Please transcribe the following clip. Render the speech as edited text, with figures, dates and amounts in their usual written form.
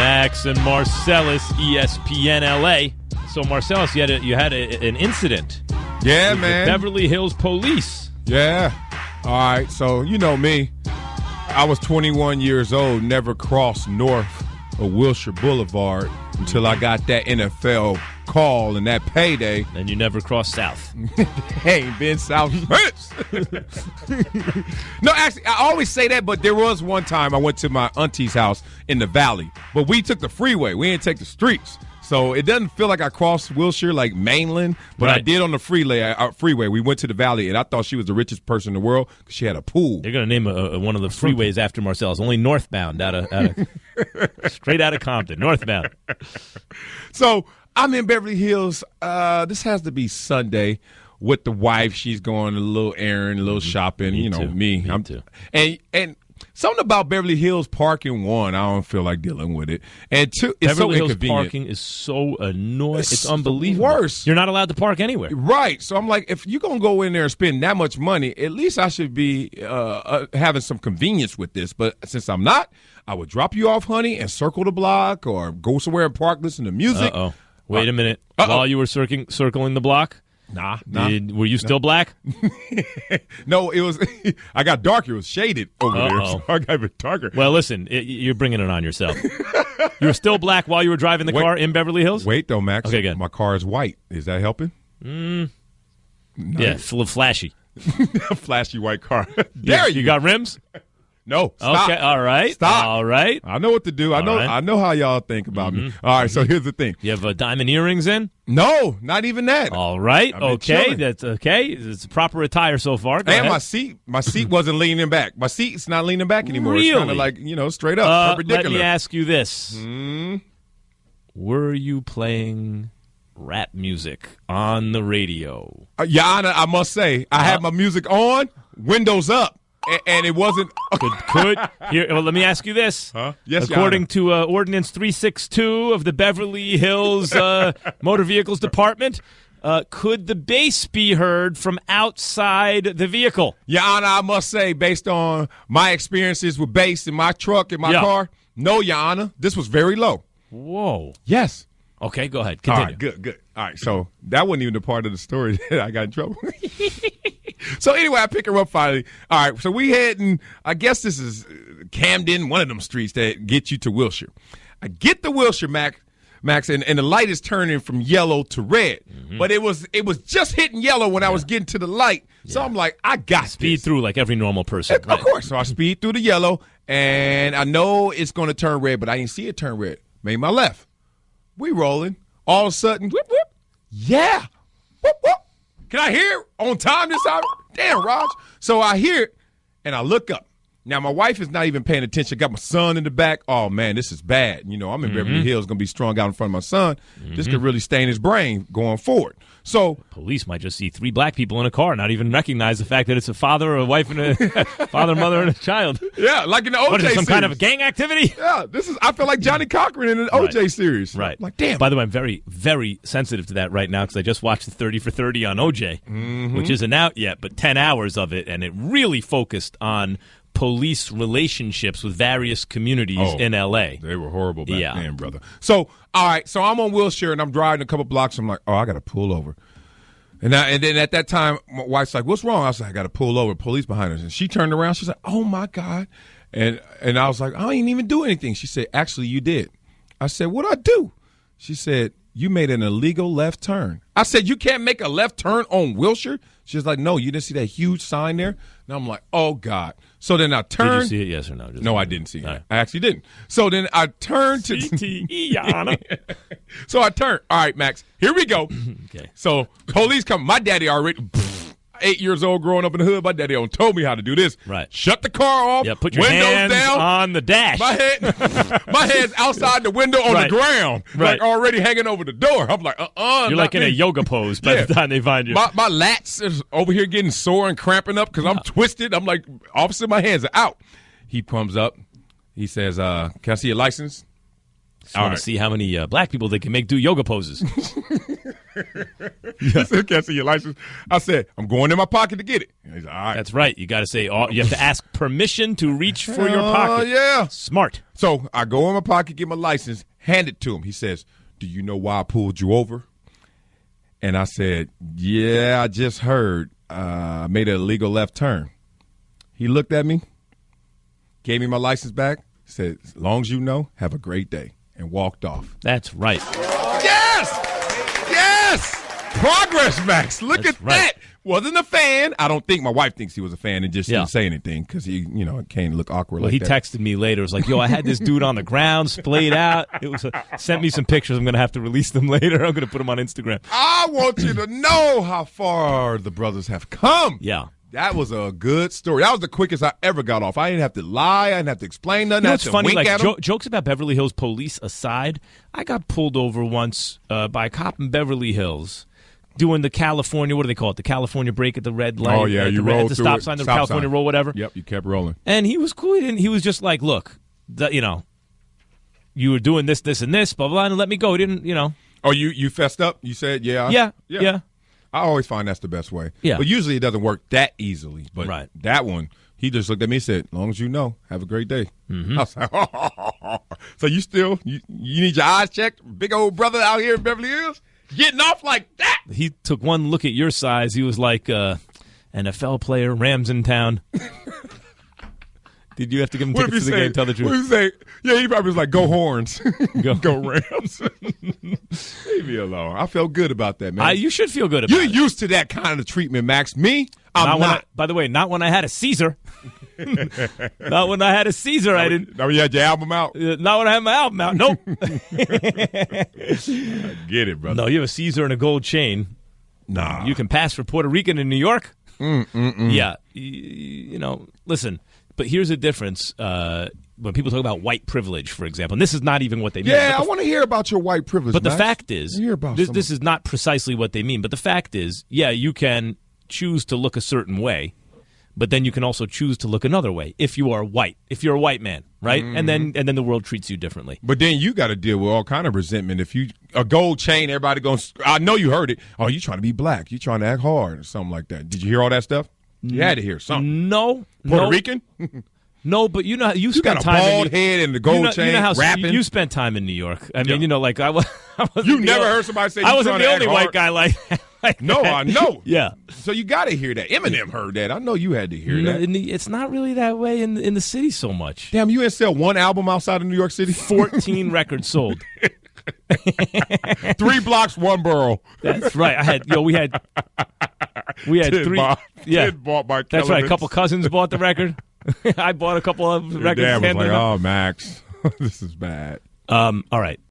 Max and Marcellus, ESPN LA. So, Marcellus, you had an incident. Yeah, with man. The Beverly Hills police. Yeah. All right. So, you know me. I was 21 years old, never crossed north of Wilshire Boulevard until I got that NFL call and that payday. And you never crossed south. Ain't been south since. No, actually, I always say that, but there was one time I went to my auntie's house in the valley. But we took the freeway. We didn't take the streets. So it doesn't feel like I crossed Wilshire like mainland, but right. I did on the freeway. We went to the valley, and I thought she was the richest person in the world because she had a pool. They're going to name one of the freeways after Marcellus. Only northbound, straight out of Compton, northbound. So I'm in Beverly Hills. This has to be Sunday with the wife. She's going a little errand, a little shopping. Me too. Me too. And something about Beverly Hills parking, one, I don't feel like dealing with it. And two, it's Beverly so Hills inconvenient. parking is so annoying. It's unbelievable. Worse. You're not allowed to park anywhere. Right. So I'm like, if you're going to go in there and spend that much money, at least I should be having some convenience with this. But since I'm not, I would drop you off, honey, and circle the block or go somewhere and park, listen to music. Uh-oh. Wait a minute. While you were circling the block? Nah. Were you still black? No, it was. I got darker. It was shaded over there, so I got a bit darker. Well, listen, you're bringing it on yourself. You were still black while you were driving the car in Beverly Hills? Wait, though, Max. Okay, good. My car is white. Is that helping? Yeah, it's a little flashy. Flashy white car. You got rims? No. Stop. Okay, all right. Stop. All right. I know what to do. I know how y'all think about me. All right, so here's the thing. You have diamond earrings in? No, not even that. All right. Okay. Chilling. That's okay. It's proper attire so far. Go ahead. my seat wasn't leaning back. My seat's not leaning back anymore. Really? It's kind of like, straight up, perpendicular. Let me ask you this. Were you playing rap music on the radio? Your Honor, I must say, I had my music on, windows up. And it wasn't Could here. Well, let me ask you this. Yes, according to Ordinance 362 of the Beverly Hills Motor Vehicles Department, could the bass be heard from outside the vehicle? Your Honor, I must say, based on my experiences with bass in my truck, in my car, no, Your Honor. This was very low. Whoa. Yes. Okay, go ahead. Continue. All right, good. All right, so that wasn't even the part of the story that I got in trouble. So anyway, I pick her up finally. All right, so we heading, I guess this is Camden, one of them streets that get you to Wilshire. I get to Wilshire, Max, and the light is turning from yellow to red. But it was just hitting yellow when I was getting to the light. So I'm like, I got Speed this. through like every normal person. Of course. So I speed through the yellow, and I know it's going to turn red, but I didn't see it turn red. Made my left. We rolling. All of a sudden, whoop, whoop. Yeah. Whoop, whoop. Can I hear it on time this hour? Damn, Raj. So I hear it, and I look up. Now, my wife is not even paying attention. Got my son in the back. Oh, man, this is bad. I'm in Beverly Hills, going to be strung out in front of my son. This could really stain his brain going forward. So police might just see three black people in a car, not even recognize the fact that it's a father, or a wife, and a father, mother, and a child. Yeah, like in the OJ What is it, some series. kind of gang activity? Yeah, I feel like Johnny Cochran in an OJ series. Right. Like, damn. By the way, I'm very, very sensitive to that right now because I just watched the 30 for 30 on OJ, which isn't out yet, but 10 hours of it, and it really focused on police relationships with various communities in L.A. They were horrible back then, brother. So, all right, so I'm on Wilshire, and I'm driving a couple blocks. I'm like, I got to pull over. And then at that time, my wife's like, what's wrong? I was like, I got to pull over. Police behind us. And she turned around. She's like, oh, my God. And I was like, I didn't even do anything. She said, actually, you did. I said, what'd I do? She said, you made an illegal left turn. I said, you can't make a left turn on Wilshire? She was like, no, you didn't see that huge sign there? And I'm like, oh, God. So then I turned. Did you see it, yes or no? No, I didn't see it. Right. I actually didn't. So then I turned to CTE, Yana. So I turned. All right, Max, here we go. Okay. So police come. My daddy already 8 years old growing up in the hood. My daddy told me how to do this. Right. Shut the car off. Yeah, put your windows hands down. on the dash. My head's outside the window on the ground, Right. like already hanging over the door. I'm like, You're like in a yoga pose by the time they find you. My lats is over here getting sore and cramping up because I'm twisted. I'm like, officer, my hands are out. He comes up. He says, can I see your license? Just want to see how many black people they can make do yoga poses. He said, "Can't see your license." I said, "I'm going in my pocket to get it." And he's like, "All right." That's right. You got to say, you have to ask permission to reach for your pocket. Yeah. Smart. So I go in my pocket, get my license, hand it to him. He says, "Do you know why I pulled you over?" And I said, "Yeah, I just heard. I made an illegal left turn." He looked at me, gave me my license back, said, "As long as you know, have a great day," and walked off. That's right. Yes! Yes! Progress, Max. Look at that. Wasn't a fan. I don't think my wife thinks he was a fan and just didn't say anything because he, it can't look awkward well, like that. He texted me later. It was like, yo, I had this dude on the ground, splayed out. It was sent me some pictures. I'm going to have to release them later. I'm going to put them on Instagram. I want you to know how far the brothers have come. Yeah. That was a good story. That was the quickest I ever got off. I didn't have to lie. I didn't have to explain nothing. It's funny, like jokes about Beverly Hills police aside, I got pulled over once by a cop in Beverly Hills doing the California, what do they call it? The California break at the red light. Oh, yeah, you rolled the through stop it. sign, the Stop California sign. roll, whatever. Yep, you kept rolling. And he was cool. He was just like, look, you were doing this, this, and this, blah, blah, and let me go. He didn't, Oh, you fessed up? You said, yeah. Yeah. I always find that's the best way. Yeah. But usually it doesn't work that easily. But that one, he just looked at me and said, as long as you know, have a great day. Mm-hmm. I was like, oh. So you need your eyes checked? Big old brother out here in Beverly Hills? Getting off like that? He took one look at your size. He was like, NFL player, Rams in town. Did you have to give him tickets to the game? Tell the truth. What did he say? Yeah, he probably was like, go Horns. Go Rams. Leave me alone. I felt good about that, man. You should feel good about it. You're used to that kind of treatment, Max. Me, I'm not. By the way, not when I had a Caesar. Not when I had a Caesar, I didn't. Now you had your album out? Not when I had my album out. Nope. I get it, brother. No, you have a Caesar and a gold chain. Nah. You can pass for Puerto Rican in New York. Yeah. Listen. But here's the difference when people talk about white privilege, for example. And this is not even what they mean. Yeah, I want to hear about your white privilege, But Max. the fact is, this is not precisely what they mean. But the fact is, yeah, you can choose to look a certain way, but then you can also choose to look another way if you are white, if you're a white man, right? And then the world treats you differently. But then you got to deal with all kind of resentment. If you a gold chain, everybody goes, I know you heard it. Oh, you trying to be black. You trying to act hard or something like that. Did you hear all that stuff? You had to hear something. No. Puerto Rican? No, but you spent got a time bald head and the gold chain, you know how rapping. You spent time in New York. I mean, like I was. You never heard somebody say I wasn't the only white guy like no, that. I know. Yeah. So you got to hear that. Eminem heard that. I know you had to hear that. It's not really that way in the city so much. Damn, you didn't sell one album outside of New York City? 14 records sold. 3 blocks, 1 borough. That's right. We had 3. Yeah, bought by that's right. A couple cousins bought the record. I bought a couple of records. Your dad was like, "Oh, Max, this is bad." All right.